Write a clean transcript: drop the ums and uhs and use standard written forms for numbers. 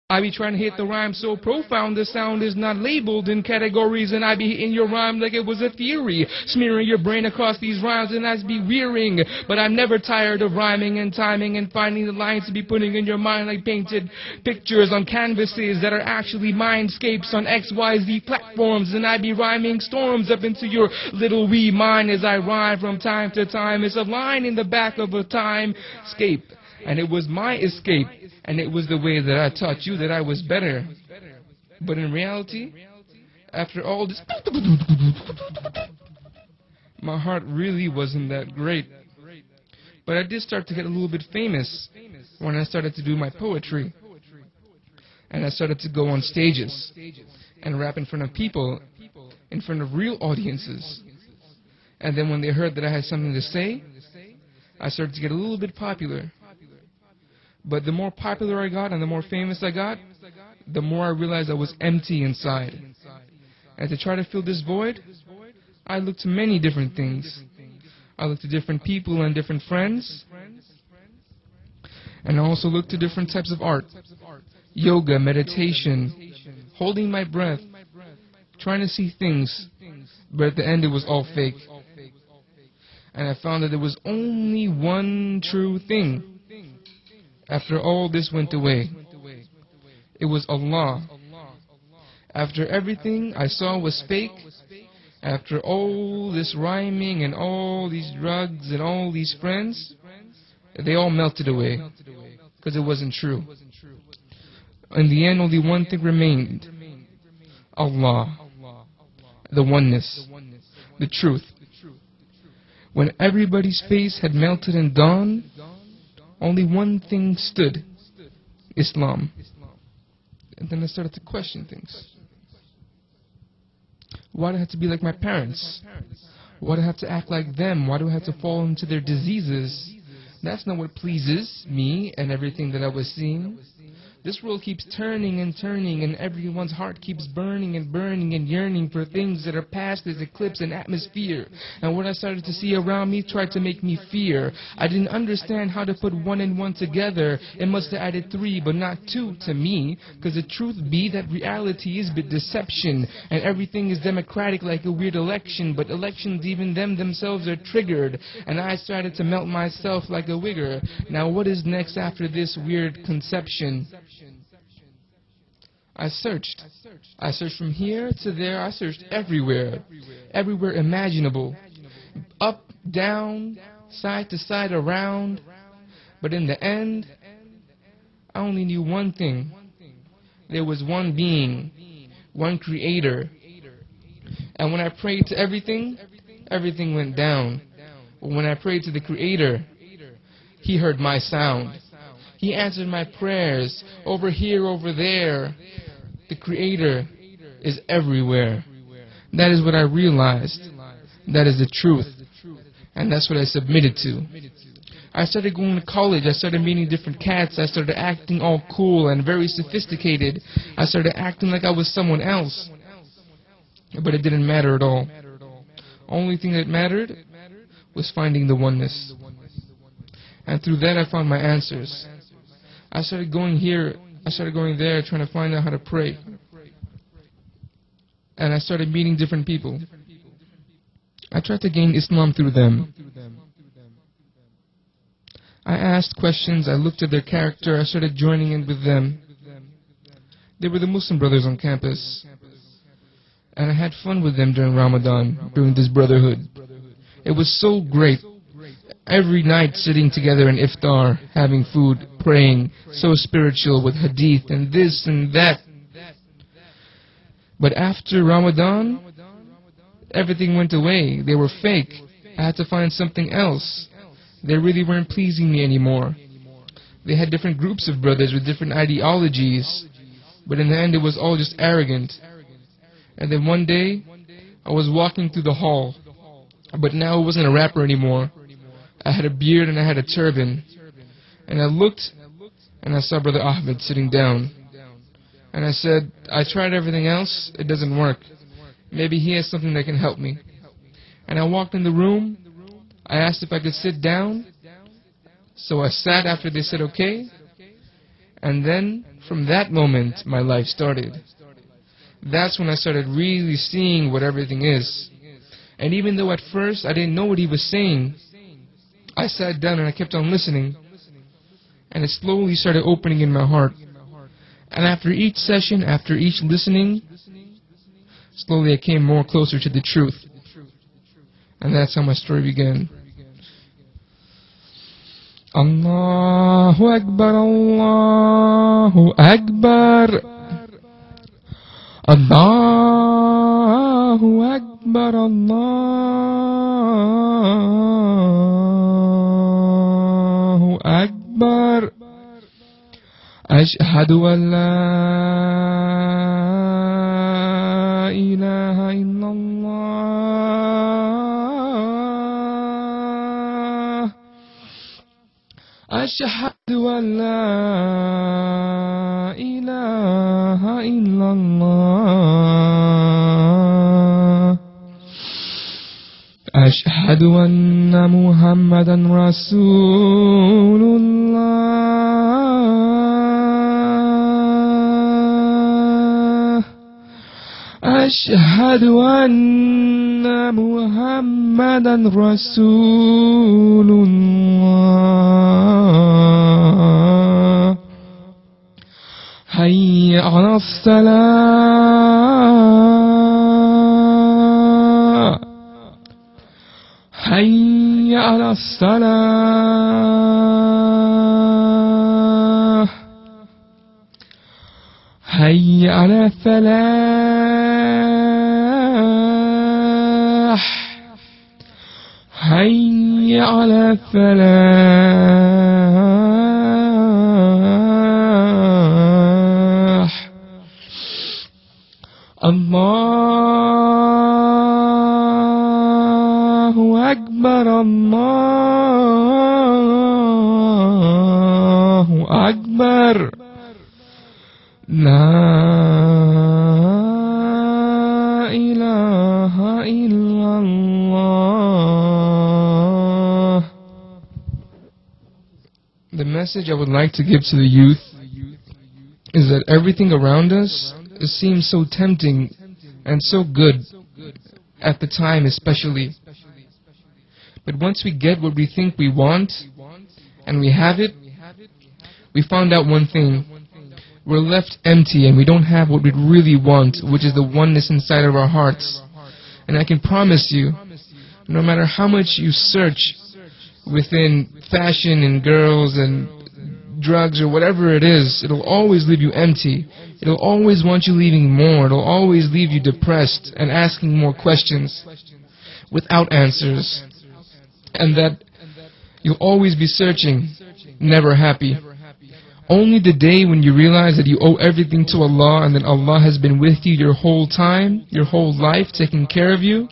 I be trying to hit the rhyme so profound the sound is not labeled in categories, and I be hitting your rhyme like it was a theory, smearing your brain across these rhymes and I be wearing. But I'm never tired of rhyming and timing and finding the lines to be putting in your mind like painted pictures on canvases that are actually mindscapes on XYZ platforms, and I be rhyming storms up into your little wee mind as I rhyme from time to time. It's a line in the back of a timescape, and it was my escape. And it was the way that I taught you that I was better. But in reality, after all this, my heart really wasn't that great. But I did start to get a little bit famous when I started to do my poetry. And I started to go on stages and rap in front of people, in front of real audiences. And then when they heard that I had something to say, I started to get a little bit popular. But the more popular I got and the more famous I got, the more I realized I was empty inside. And to try to fill this void, I looked to many different things. I looked to different people and different friends. And I also looked to different types of art. Yoga, meditation, holding my breath, trying to see things. But at the end it was all fake. And I found that there was only one true thing. After all this went away, it was Allah. After everything I saw was fake, after all this rhyming and all these drugs and all these friends, they all melted away, because it wasn't true. In the end, only one thing remained: Allah, the oneness, the truth. When everybody's face had melted and dawned, only one thing stood: Islam. And then I started to question things. Why do I have to be like my parents? Why do I have to act like them? Why do I have to fall into their diseases? That's not what pleases me and everything that I was seeing. This world keeps turning and turning, and everyone's heart keeps burning and burning and yearning for things that are past this eclipse and atmosphere. And what I started to see around me tried to make me fear. I didn't understand how to put one and one together. It must have added 3, but not 2 to me. Because the truth be that reality is but deception, and everything is democratic like a weird election. But elections, even themselves are triggered. And I started to melt myself like a wigger. Now what is next after this weird conception? I searched. I searched from here to there. I searched everywhere. Everywhere imaginable. Up, down, side to side, around. But in the end, I only knew one thing. There was one being, one creator. And when I prayed to everything, everything went down. But when I prayed to the creator, he heard my sound. He answered my prayers, over here, over there. The Creator is everywhere. That is what I realized. That is the truth. And that's what I submitted to. I started going to college. I started meeting different cats. I started acting all cool and very sophisticated. I started acting like I was someone else. But it didn't matter at all. Only thing that mattered was finding the oneness. And through that I found my answers. I started going here, I started going there, trying to find out how to pray. And I started meeting different people. I tried to gain Islam through them. I asked questions, I looked at their character, I started joining in with them. They were the Muslim brothers on campus. And I had fun with them during Ramadan, during this brotherhood. It was so great. Every night sitting together in iftar, having food, praying, so spiritual with hadith and this and that. But after Ramadan, everything went away. They were fake. I had to find something else. They really weren't pleasing me anymore. They had different groups of brothers with different ideologies, but in the end it was all just arrogant. And then one day, I was walking through the hall, but now I wasn't a rapper anymore. I had a beard and I had a turban. And I looked and I saw Brother Ahmed sitting down. And I said, I tried everything else, it doesn't work. Maybe he has something that can help me. And I walked in the room. I asked if I could sit down. So I sat after they said okay. And then, From that moment, my life started. That's when I started really seeing what everything is. And even though at first I didn't know what he was saying, I sat down and I kept on listening. And it slowly started opening in my heart. And after each session, after each listening, slowly I came more closer to the truth. And that's how my story began. Allahu Akbar, Allahu Akbar, Allahu Akbar, Allahu Akbar. Ashhadu an la ilaha illallah. Ashhadu an la ilaha illallah. Ashhadu anna Muhammadan Rasulullah. Ashhadu anna Muhammadan Rasulullah. Hayya ala salah. Hayya ala salah. Hayya ala falah. Hayya ala falah. Allahu Akbar, Allahu Akbar. La ilaha illallah. The message I would like to give to the youth is that everything around us seems so tempting and so good at the time especially. But once we get what we think we want and we have it, we found out one thing. We're left empty and we don't have what we really want, which is the oneness inside of our hearts. And I can promise you, no matter how much you search within fashion and girls and drugs or whatever it is, it'll always leave you empty. It'll always want you leaving more. It'll always leave you depressed and asking more questions without answers. And that you'll always be searching, never happy. Only the day when you realize that you owe everything to Allah and that Allah has been with you your whole time, your whole life, taking care of you,